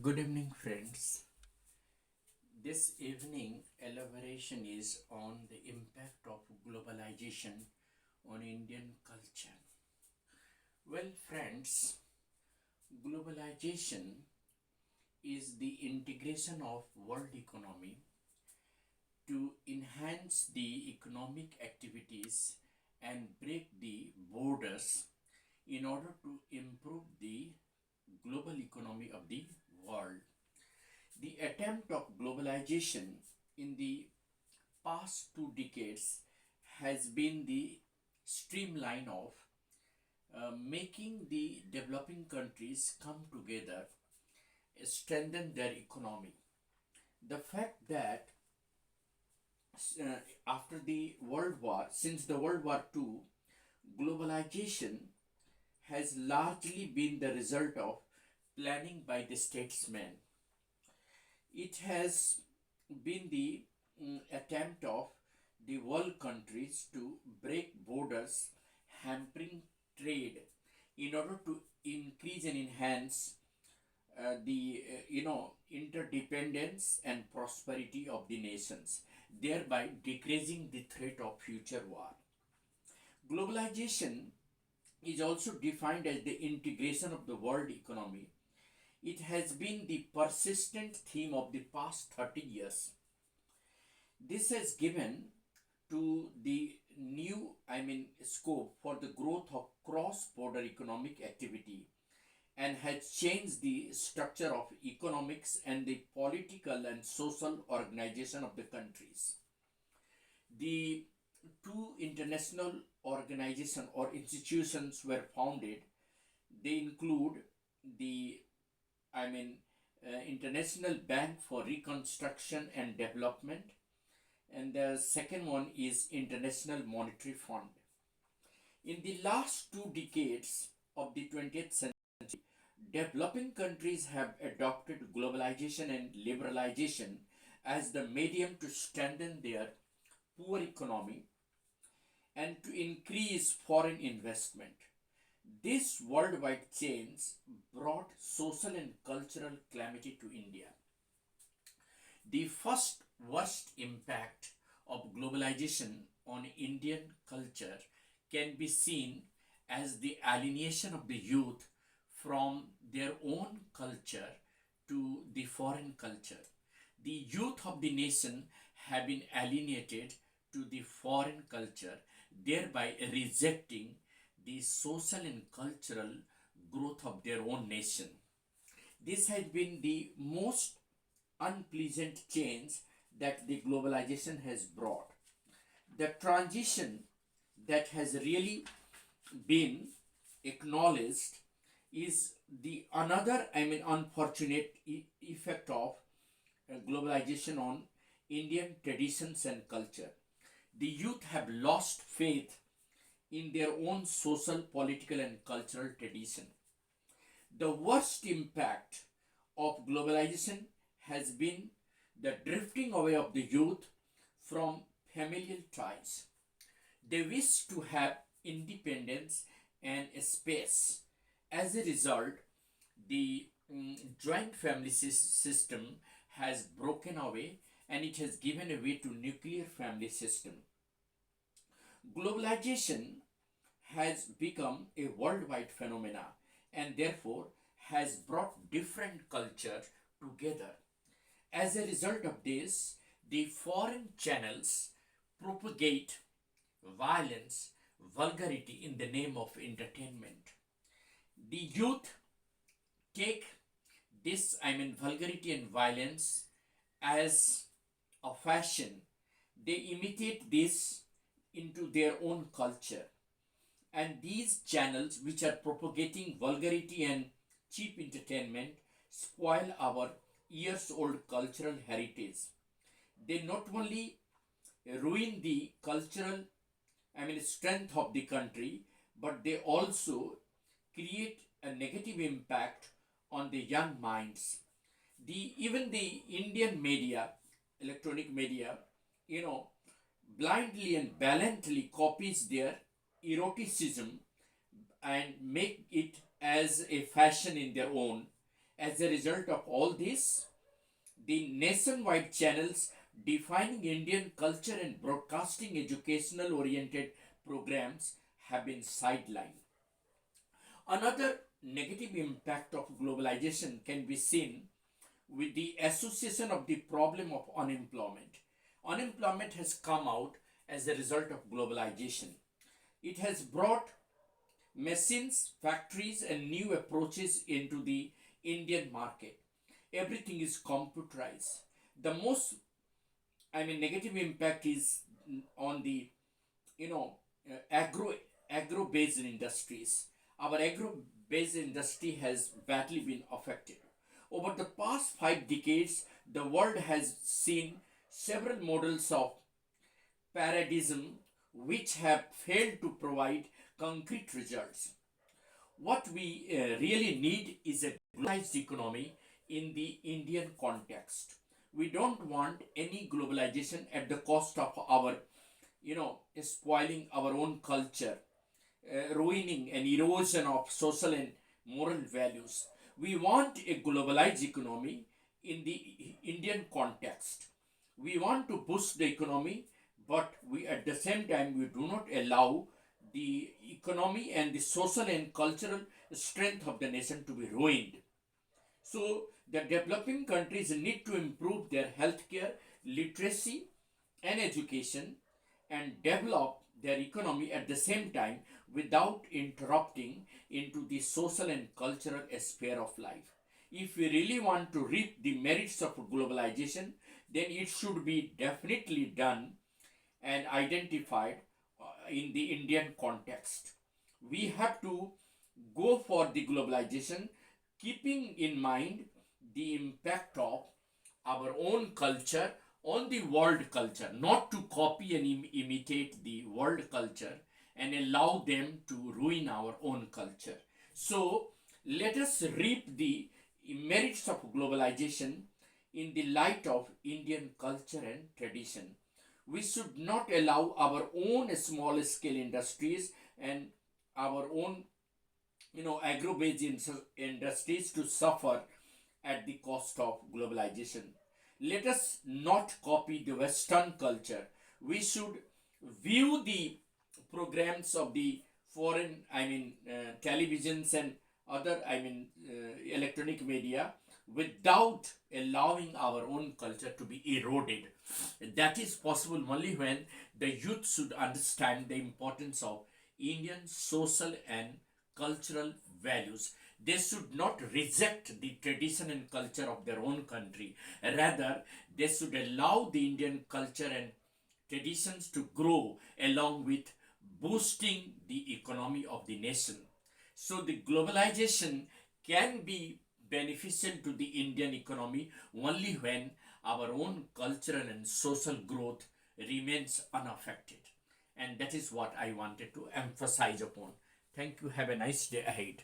Good evening, friends. This evening elaboration is on the impact of globalization on Indian culture. Well, friends, globalization is the integration of world economy to enhance the economic activities and break the borders in order to improve the global economy of the world. The attempt of globalization in the past 2 decades has been the streamline of making the developing countries come together, strengthen their economy. The fact that after the World War, since the World War II, globalization has largely been the result of planning by the statesmen. It has been the attempt of the world countries to break borders, hampering trade in order to increase and enhance the interdependence and prosperity of the nations, thereby decreasing the threat of future war. Globalization is also defined as the integration of the world economy. It has been the persistent theme of the past 30 years. This has given to the new, scope for the growth of cross-border economic activity and has changed the structure of economics and the political and social organization of the countries. The two international organizations or institutions were founded. They include the International Bank for Reconstruction and Development, and the second one is International Monetary Fund. In the last 2 decades of the 20th century, developing countries have adopted globalization and liberalization as the medium to strengthen their poor economy and to increase foreign investment. This worldwide change brought social and cultural calamity to India. The first worst impact of globalization on Indian culture can be seen as the alienation of the youth from their own culture to the foreign culture. The youth of the nation have been alienated to the foreign culture, thereby rejecting the social and cultural growth of their own nation. This has been the most unpleasant change that the globalization has brought. The transition that has really been acknowledged is the another unfortunate effect of globalization on Indian traditions and culture. The youth have lost faith in their own social, political, and cultural tradition. The worst impact of globalization has been the drifting away of the youth from familial ties. They wish to have independence and space. As a result, the joint family system has broken away and it has given way to nuclear family system. Globalization has become a worldwide phenomena and therefore has brought different cultures together. As a result of this, the foreign channels propagate violence, vulgarity in the name of entertainment. The youth take this, vulgarity and violence as a fashion. They imitate this into their own culture. And these channels, which are propagating vulgarity and cheap entertainment, spoil our years old cultural heritage. They not only ruin the cultural strength of the country, but they also create a negative impact on the young minds. Even the Indian media, electronic media, you know, blindly and blatantly copies their eroticism and make it as a fashion in their own, As a result of all this, the nationwide channels defining Indian culture and broadcasting educational oriented programs have been sidelined. Another negative impact of globalization can be seen with the association of the problem of unemployment. Unemployment has come out as a result of globalization. It has brought machines, factories, and new approaches into the Indian market. Everything is computerized. The most, negative impact is on the, you know, agro based industries. Our agro based industry has badly been affected. Over the past 5 decades, the world has seen several models of paradigm which have failed to provide concrete results. What we really need is a globalized economy in the Indian context. We don't want any globalization at the cost of our, spoiling our own culture, ruining and erosion of social and moral values. We want a globalized economy in the Indian context. We want to boost the economy, but we at the same time we do not allow the economy and the social and cultural strength of the nation to be ruined. So the developing countries need to improve their healthcare, literacy, and education and develop their economy at the same time without interrupting into the social and cultural sphere of life. If we really want to reap the merits of globalization, then it should be definitely done and identified in the Indian context. We have to go for the globalization, keeping in mind the impact of our own culture on the world culture, not to copy and imitate the world culture and allow them to ruin our own culture. So, let us reap the merits of globalization in the light of Indian culture and tradition. We should not allow our own small scale industries and our own agro-based industries to suffer at the cost of globalization. Let us not copy the Western culture. We should view the programs of the foreign, televisions and other, electronic media without allowing our own culture to be eroded. That is possible only when the youth should understand the importance of Indian social and cultural values. They should not reject the tradition and culture of their own country. Rather, they should allow the Indian culture and traditions to grow along with boosting the economy of the nation. So the globalization can be beneficial to the Indian economy only when our own cultural and social growth remains unaffected. And that is what I wanted to emphasize upon. Thank you. Have a nice day ahead.